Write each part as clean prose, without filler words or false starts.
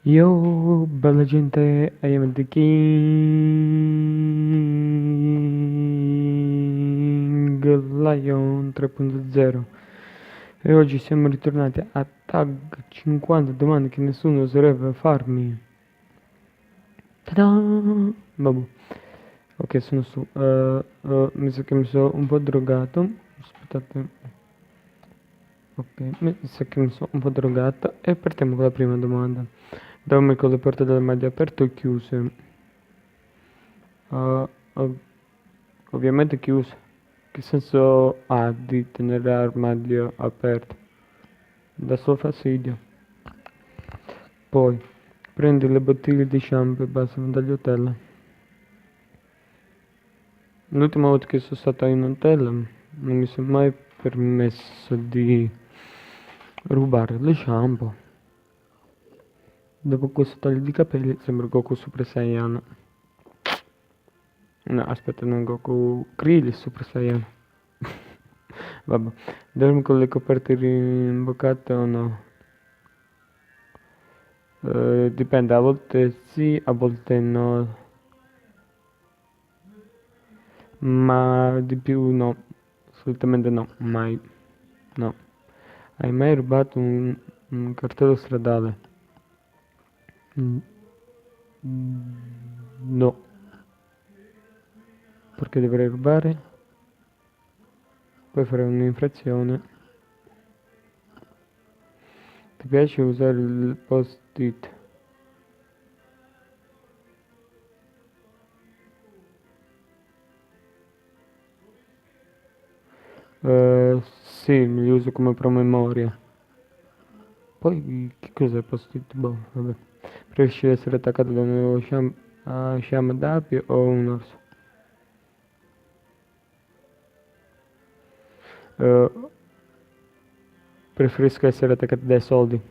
Yo, bella gente, I am the King Lion 3.0 e oggi siamo ritornati a tag 50 domande che nessuno oserebbe farmi. Ta-da! Vabbè, ok, sono su. Mi sa che mi sono un po' drogato. Aspettate. Ok, mi sa che mi sono un po' drogato e partiamo con la prima domanda. Dormi con le porte dell'armadio aperte o chiuse? Uh, ov- Ovviamente chiuse. Che senso ha di tenere l'armadio aperto? Dà solo fastidio. Poi, prendi le bottiglie di shampoo e bastano dagli hotel. L'ultima volta che sono stato in hotel non mi sono mai permesso di rubare le shampoo. Dopo questo taglio di capelli sembra Goku Super Saiyan. No, aspetta, non Goku Krill Super Saiyan. Vabbè, dormi con le coperte rimboccate o no? Dipende, a volte sì, a volte no, ma di più no, assolutamente no, mai, no. Hai mai rubato un cartello stradale? Mm, no, perché dovrei rubare? Poi fare un'infrazione. Ti piace usare il post-it? Sì, li uso come promemoria. Poi che cos'è post-it? Boh, vabbè. Preferisci essere attaccato da uno sciame d'api o un orso? Eh, Preferisco essere attaccato dai soldi.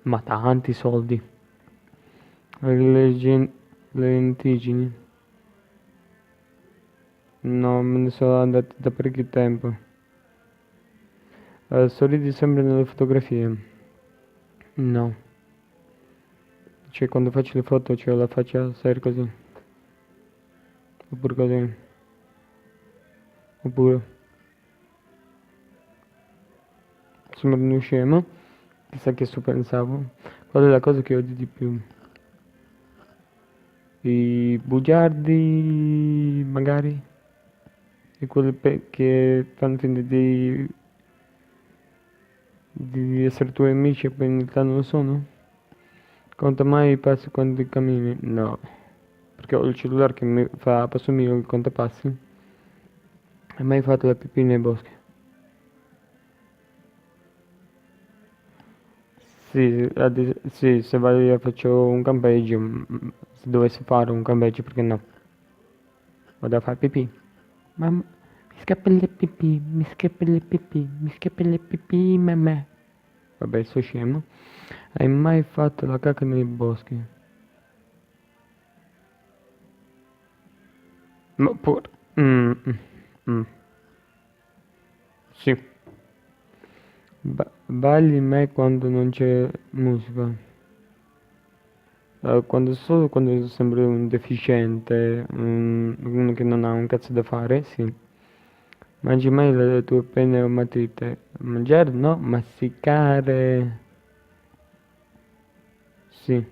Ma tanti soldi. Le lentiggini. No, me ne sono andate da parecchio tempo. Sorridi sempre nelle fotografie. No. Cioè quando faccio le foto c'ho la faccia seria così. Oppure così. Oppure sembra uno scemo. Chissà che sto pensavo. Qual è la cosa che odi di più? I bugiardi, magari? E quelli che fanno finta di essere tuoi amici e poi in realtà non lo sono? Conta mai i passi quando cammini? No. Perché ho il cellulare che mi fa a passo mio il contapassi. Hai mai fatto la pipì nei boschi? Sì, sì, se vado io faccio un campeggio, se dovessi fare un campeggio, perché no? Vado a fare pipì. Mamma, mi scappa le pipì, mi scappa le pipì, mi scappa le pipì, mamma. Vabbè, sto scemo. Hai mai fatto la cacca nei boschi? Ma pure. Mm. Sì. Balli mai quando non c'è musica? Solo quando sembri un deficiente, uno che non ha un cazzo da fare, sì. Mangi mai le tue penne o matite? Mangiare no, masticare sì.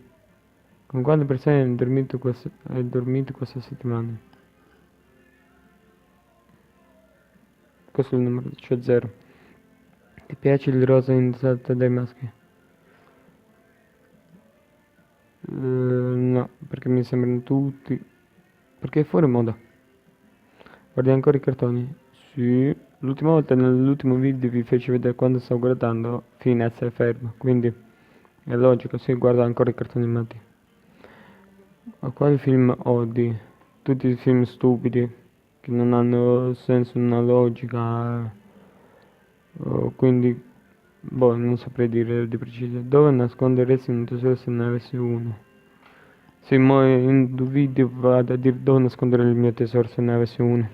Con quante persone hai dormito questa settimana? Questo è il numero, cioè zero. Ti piace il rosa indossato dai maschi? No, perché mi sembrano tutti. Perché è fuori moda. Guardi ancora i cartoni? Sì. L'ultima volta nell'ultimo video vi feci vedere quando stavo guardando fino a essere fermo, quindi è logico, sì, guardo ancora i cartoni animati. Ma quali film odi? Tutti i film stupidi, che non hanno senso, una logica, quindi, boh, non saprei dire di preciso. Dove nasconderesti un tesoro se ne avessi uno? Se mo in due video vado a dire dove nascondere il mio tesoro se ne avessi uno.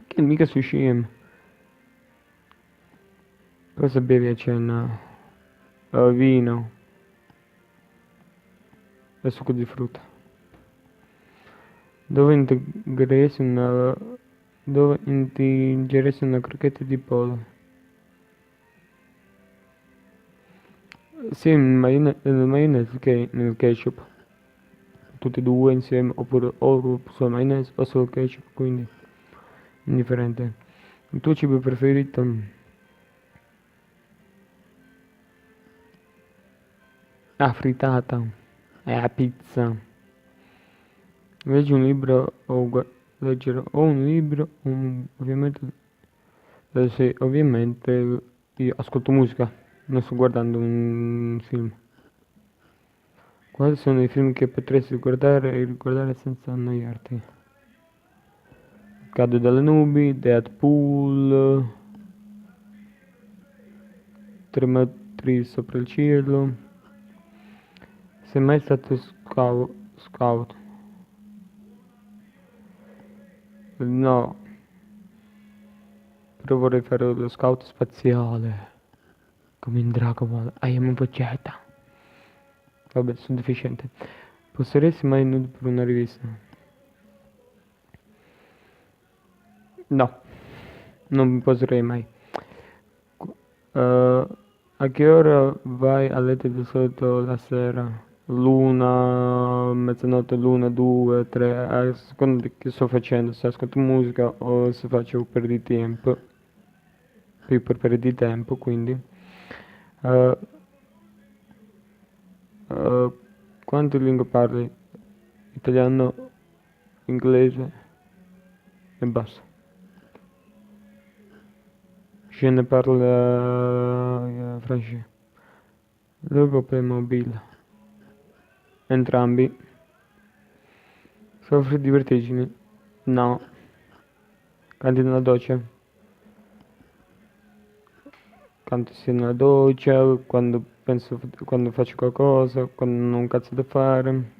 Che mica su scemo. Cosa bevi a cena? Vino. e succo di frutta. Dove integgeresti una crocchetta di pollo? Sia nel maionese che nel ketchup. Tutti e due insieme, oppure o solo maionese o solo ketchup, quindi indifferente. Il tuo cibo preferito? La frittata e la pizza. Leggi un libro leggere o un libro, ovviamente, sì, ovviamente io ascolto musica, non sto guardando un film. Quali sono i film che potresti guardare e riguardare senza annoiarti? Cado dalle nubi, Deadpool, 3 metri sopra il cielo. Sei mai stato scout? No, però vorrei fare lo scout spaziale, come in Dragon Ball. I am Vegeta. Vabbè, sono deficiente. Posteresti mai nude per una rivista? No, non mi poserei mai. A che ora vai a letto di solito la sera? L'una, mezzanotte, l'una, due, tre, a seconda di che sto facendo, se ascolto musica o se faccio per di tempo. Più per perdere di tempo, quindi. Eh, quante lingue parli? Italiano, inglese e basta. Je ne parle francese. Logo Playmobil. Entrambi. Soffri di vertigini? No. Canti nella doccia? Canto sia nella doccia, quando faccio qualcosa, quando non ho un cazzo da fare.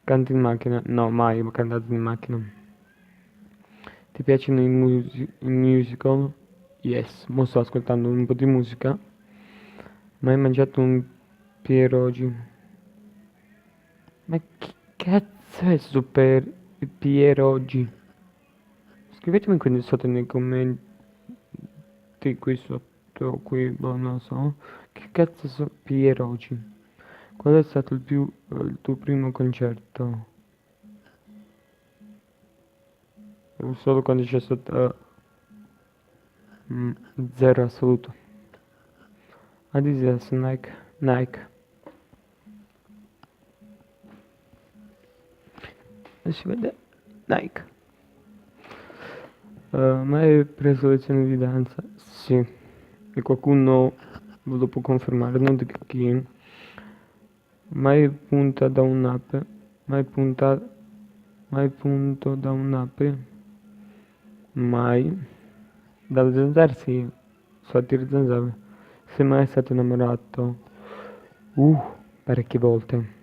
Canti in macchina? No, mai ho cantato in macchina. Ti piacciono i musical? Yes, mo sto ascoltando un po' di musica. Ma hai mangiato un pierogi? Ma che cazzo è super pierogi? Scrivetemi quindi sotto nei commenti qui sotto, qui, boh, non lo so. Che cazzo sono pierogi? Qual è stato il tuo primo concerto? Solo quando c'è stato zero assoluto. Adidas, Nike. E si vede Nike. Mai hai preso lezioni di danza? Sì. E qualcuno ve lo può confermare, non dico chi. Mai punta da un'ape? Mai punto da un'ape? Mai. Dalle zanzare sì. So tirare zanzare. Sei mai stato innamorato? Parecchie volte.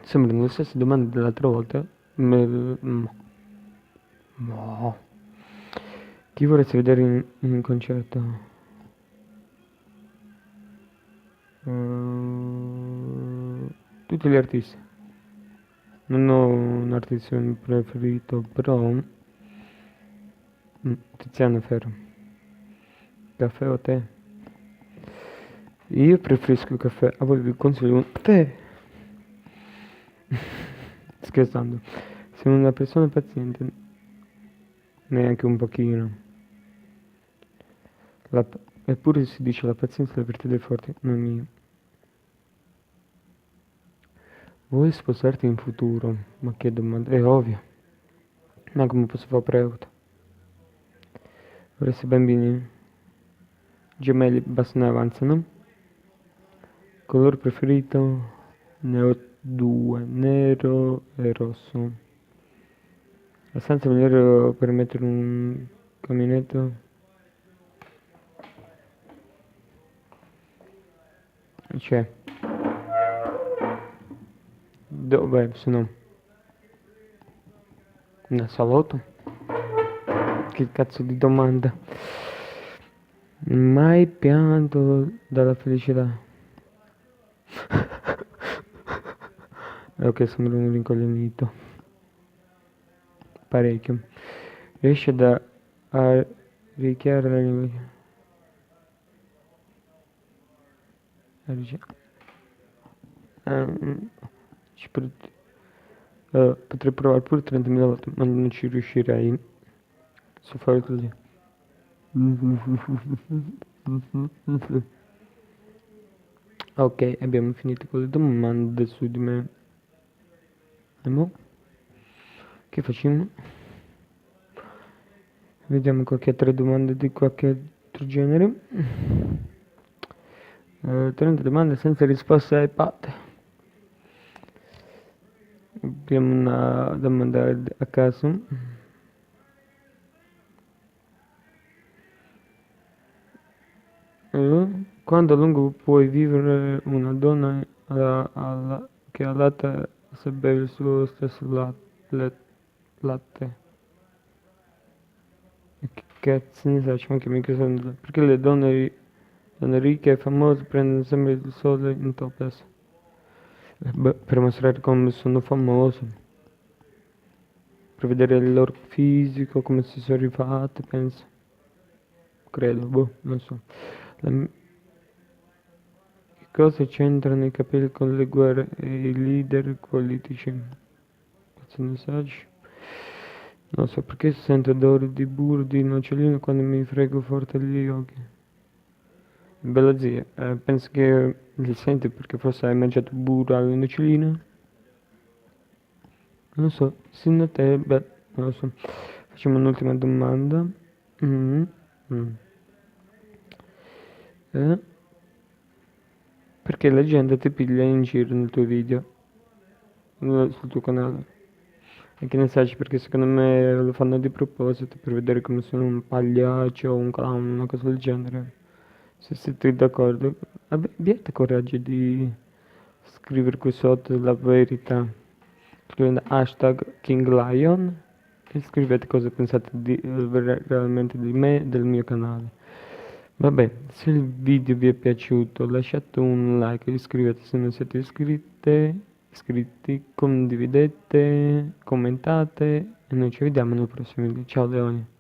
Sembrano le stesse domande dell'altra volta. No. Chi vorresti vedere in un concerto? Tutti gli artisti. Non ho un artista preferito, però Tiziano Ferro. Caffè o tè? Io preferisco il caffè, a voi vi consiglio un tè. Scherzando. Sei una persona paziente, neanche un pochino. Eppure si dice la pazienza è la virtù dei forti, non io. Vuoi sposarti in futuro? Ma che domanda? È ovvio. Ma come posso fare preauto? Vorresti bambini? Gemelli bastano e avanzano. Colore preferito? Ne ho due, nero e rosso. La stanza migliore per mettere un caminetto? C'è. Dove? Se no. Nel salotto? Che cazzo di domanda? Mai pianto dalla felicità? Ok, sembra un rincoglionito. Parecchio. Riesce a richiare la lingua. Ci potrei provare pure 30.000 volte, ma non ci riuscirei. So fare così. Ok, abbiamo finito con le domande su di me. E mo? Che facciamo? Vediamo qualche altra domanda di qualche altro genere. 30 domande senza risposte ai pat. Abbiamo una domanda a caso. Quando a lungo puoi vivere una donna che ha latte se beve il suo stesso latte? E che cazzo ne sai, anche mica sono... Perché le donne ricche e famose prendono sempre il sole in topless? Beh, per mostrare come sono famose. Per vedere il loro fisico, come si sono rifatte, penso. Credo, boh, non so. La- Che cosa c'entrano i capelli con le guerre e i leader politici? Cazzo ne sai? Non so perché sento odore di burro di nocciolino quando mi frego forte gli occhi. Bella zia, penso che li senti perché forse hai mangiato burro alle noccioline? Non so, secondo te, beh, non lo so. Facciamo un'ultima domanda. Mm, mm. Eh? Perché la gente ti piglia in giro nel tuo video, sul tuo canale? E che ne sai, perché secondo me lo fanno di proposito per vedere come sono un pagliaccio o un clown, una cosa del genere. Se siete d'accordo, abbiate coraggio di scrivere qui sotto la verità. Scrivendo hashtag King Lion e scrivete cosa pensate realmente di me e del mio canale. Vabbè, se il video vi è piaciuto lasciate un like, iscrivetevi se non siete iscritti, condividete, commentate e noi ci vediamo nel prossimo video. Ciao Leoni.